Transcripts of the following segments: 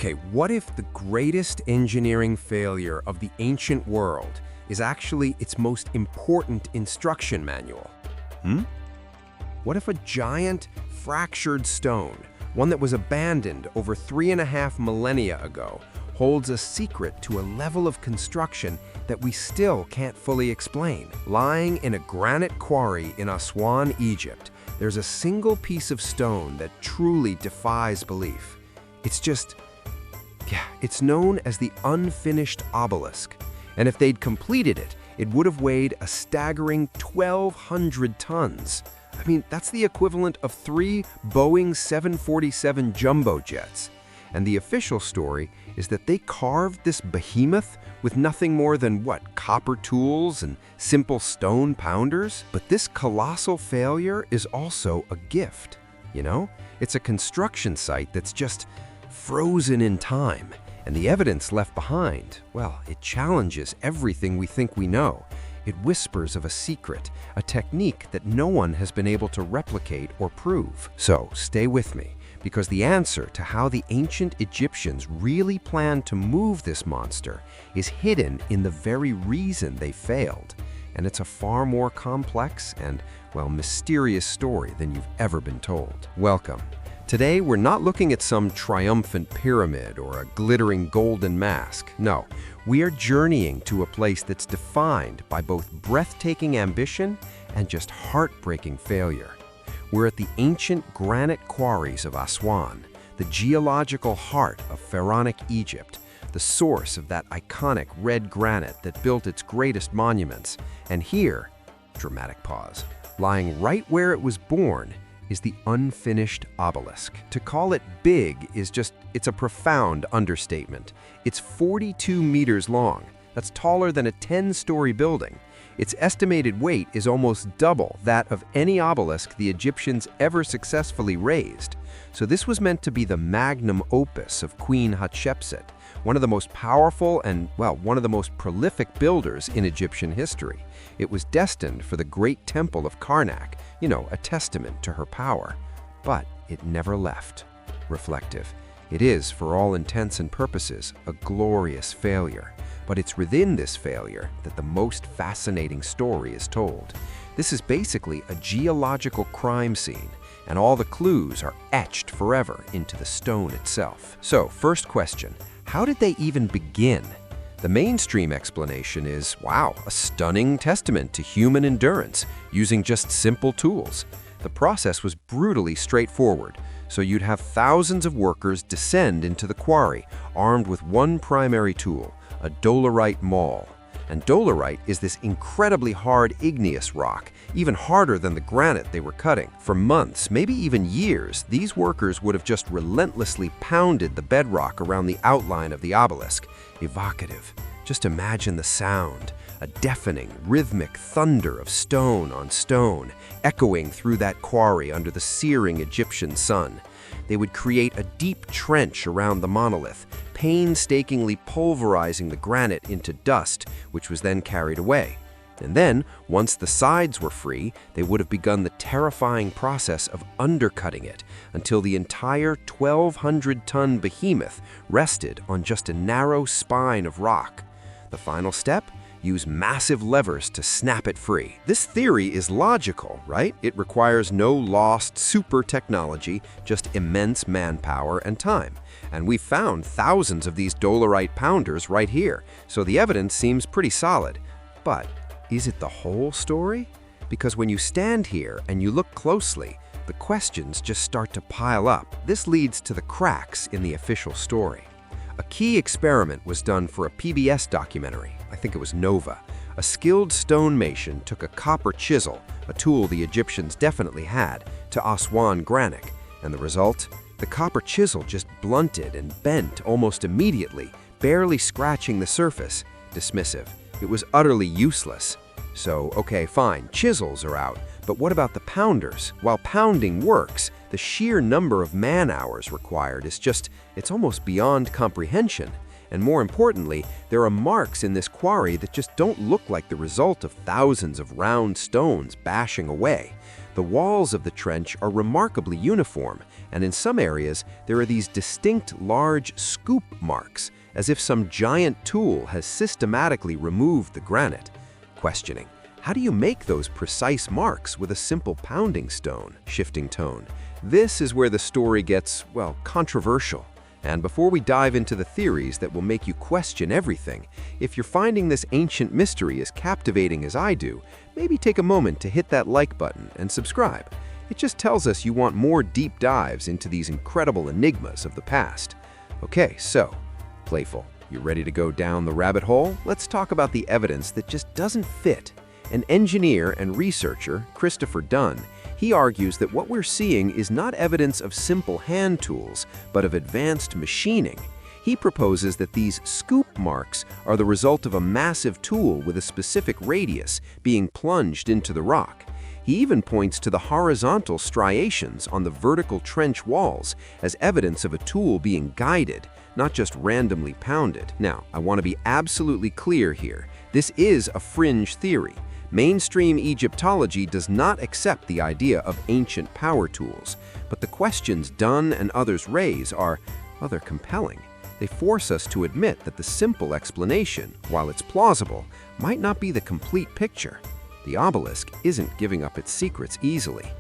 Okay, what if the greatest engineering failure of the ancient world is actually its most important instruction manual? What if a giant, fractured stone, one that was abandoned over 3.5 millennia ago, holds a secret to a level of construction that we still can't fully explain? Lying in a granite quarry in Aswan, Egypt, there's a single piece of stone that truly defies belief. It's known as the Unfinished Obelisk. And if they'd completed it, it would have weighed a staggering 1,200 tons. I mean, that's the equivalent of 3 Boeing 747 jumbo jets. And the official story is that they carved this behemoth with nothing more than, copper tools and simple stone pounders? But this colossal failure is also a gift, you know? It's a construction site that's just frozen in time. And the evidence left behind, well, it challenges everything we think we know. It whispers of a secret, a technique that no one has been able to replicate or prove. So stay with me, because the answer to how the ancient Egyptians really planned to move this monster is hidden in the very reason they failed. And it's a far more complex and, mysterious story than you've ever been told. Welcome. Today, we're not looking at some triumphant pyramid or a glittering golden mask. No, we are journeying to a place that's defined by both breathtaking ambition and just heartbreaking failure. We're at the ancient granite quarries of Aswan, the geological heart of pharaonic Egypt, the source of that iconic red granite that built its greatest monuments. And here, dramatic pause, lying right where it was born, is the Unfinished Obelisk. To call it big it's a profound understatement. It's 42 meters long. That's taller than a 10-story building. Its estimated weight is almost double that of any obelisk the Egyptians ever successfully raised. So this was meant to be the magnum opus of Queen Hatshepsut, one of the most powerful and, one of the most prolific builders in Egyptian history. It was destined for the great temple of Karnak, a testament to her power. But it never left. Reflective. It is, for all intents and purposes, a glorious failure. But it's within this failure that the most fascinating story is told. This is basically a geological crime scene, and all the clues are etched forever into the stone itself. So, first question, how did they even begin? The mainstream explanation is, a stunning testament to human endurance, using just simple tools. The process was brutally straightforward, so you'd have thousands of workers descend into the quarry, armed with one primary tool, a dolerite maul. And dolerite is this incredibly hard igneous rock, even harder than the granite they were cutting. For months, maybe even years, these workers would have just relentlessly pounded the bedrock around the outline of the obelisk. Evocative. Just imagine the sound, a deafening, rhythmic thunder of stone on stone, echoing through that quarry under the searing Egyptian sun. They would create a deep trench around the monolith, painstakingly pulverizing the granite into dust, which was then carried away. And then, once the sides were free, they would have begun the terrifying process of undercutting it until the entire 1,200-ton behemoth rested on just a narrow spine of rock. The final step? Use massive levers to snap it free. This theory is logical, right? It requires no lost super technology, just immense manpower and time. And we've found thousands of these dolerite pounders right here, so the evidence seems pretty solid. But is it the whole story? Because when you stand here and you look closely, the questions just start to pile up. This leads to the cracks in the official story. A key experiment was done for a PBS documentary. I think it was Nova. A skilled stonemason took a copper chisel, a tool the Egyptians definitely had, to Aswan granite. And the result? The copper chisel just blunted and bent almost immediately, barely scratching the surface. Dismissive. It was utterly useless. So, okay, fine, chisels are out, but what about the pounders? While pounding works, the sheer number of man-hours required is it's almost beyond comprehension. And more importantly, there are marks in this quarry that just don't look like the result of thousands of round stones bashing away. The The walls of the trench are remarkably uniform, and in some areas there are these distinct large scoop marks, as if some giant tool has systematically removed the granite. Questioning, how do you make those precise marks with a simple pounding stone? Shifting tone. This is where the story gets, well, controversial. And before we dive into the theories that will make you question everything, if you're finding this ancient mystery as captivating as I do, maybe take a moment to hit that like button and subscribe. It just tells us you want more deep dives into these incredible enigmas of the past. Okay, so, playful, you ready to go down the rabbit hole? Let's talk about the evidence that just doesn't fit. An engineer and researcher, Christopher Dunn, he argues that what we're seeing is not evidence of simple hand tools, but of advanced machining. He proposes that these scoop marks are the result of a massive tool with a specific radius being plunged into the rock. He even points to the horizontal striations on the vertical trench walls as evidence of a tool being guided, not just randomly pounded. Now, I want to be absolutely clear here. This is a fringe theory. Mainstream Egyptology does not accept the idea of ancient power tools, but the questions Dunn and others raise are, well, they're compelling. They force us to admit that the simple explanation, while it's plausible, might not be the complete picture. The obelisk isn't giving up its secrets easily.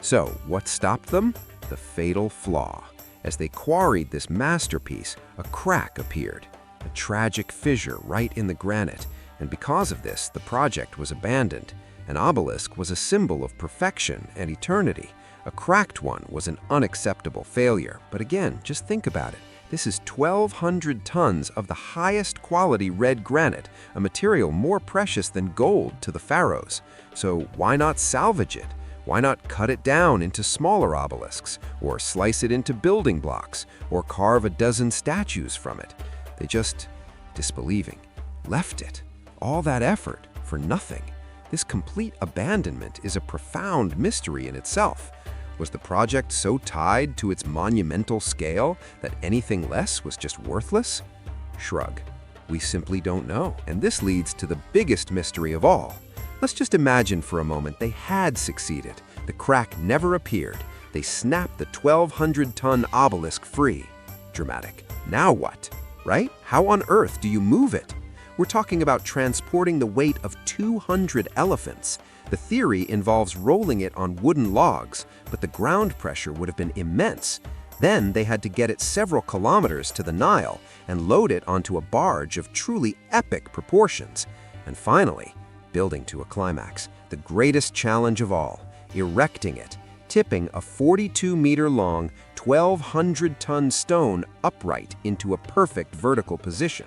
So what stopped them? The fatal flaw. As they quarried this masterpiece, a crack appeared, a tragic fissure right in the granite. And because of this, the project was abandoned. An obelisk was a symbol of perfection and eternity. A cracked one was an unacceptable failure. But again, just think about it. This is 1,200 tons of the highest quality red granite, a material more precious than gold to the pharaohs. So why not salvage it? Why not cut it down into smaller obelisks, or slice it into building blocks, or carve a dozen statues from it? They just, disbelieving, left it. All that effort for nothing. This complete abandonment is a profound mystery in itself. Was the project so tied to its monumental scale that anything less was just worthless? Shrug. We simply don't know. And this leads to the biggest mystery of all. Let's just imagine for a moment they had succeeded. The crack never appeared. They snapped the 1,200-ton obelisk free. Dramatic. Now what? Right? How on earth do you move it? We're talking about transporting the weight of 200 elephants. The theory involves rolling it on wooden logs, but the ground pressure would have been immense. Then they had to get it several kilometers to the Nile and load it onto a barge of truly epic proportions. And finally, building to a climax, the greatest challenge of all, erecting it, tipping a 42-meter-long, 1,200-ton stone upright into a perfect vertical position.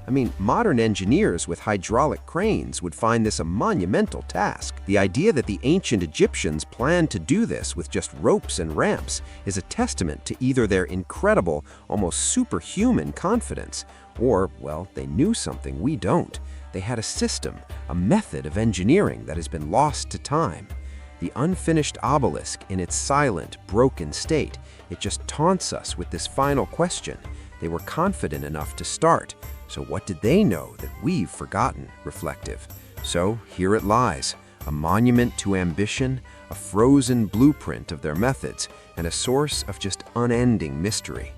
I mean, modern engineers with hydraulic cranes would find this a monumental task. The idea that the ancient Egyptians planned to do this with just ropes and ramps is a testament to either their incredible, almost superhuman confidence, or, well, they knew something we don't. They had a system, a method of engineering that has been lost to time. The unfinished obelisk in its silent, broken state, it just taunts us with this final question. They were confident enough to start. So what did they know that we've forgotten? Reflective. So here it lies, a monument to ambition, a frozen blueprint of their methods, and a source of just unending mystery.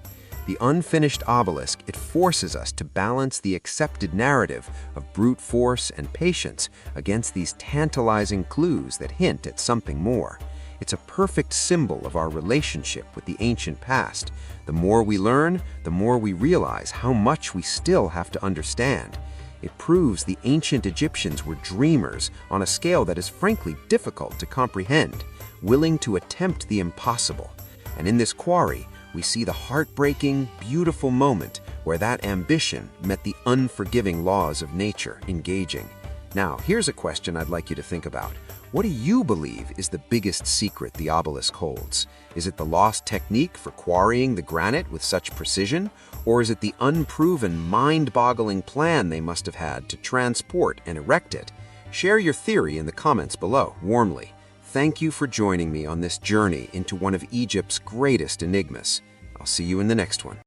The unfinished obelisk, it forces us to balance the accepted narrative of brute force and patience against these tantalizing clues that hint at something more. It's a perfect symbol of our relationship with the ancient past. The more we learn, the more we realize how much we still have to understand. It proves the ancient Egyptians were dreamers on a scale that is frankly difficult to comprehend, willing to attempt the impossible. And in this quarry, we see the heartbreaking, beautiful moment where that ambition met the unforgiving laws of nature engaging. Now, here's a question I'd like you to think about. What do you believe is the biggest secret the obelisk holds? Is it the lost technique for quarrying the granite with such precision? Or is it the unproven, mind-boggling plan they must have had to transport and erect it? Share your theory in the comments below, warmly. Thank you for joining me on this journey into one of Egypt's greatest enigmas. I'll see you in the next one.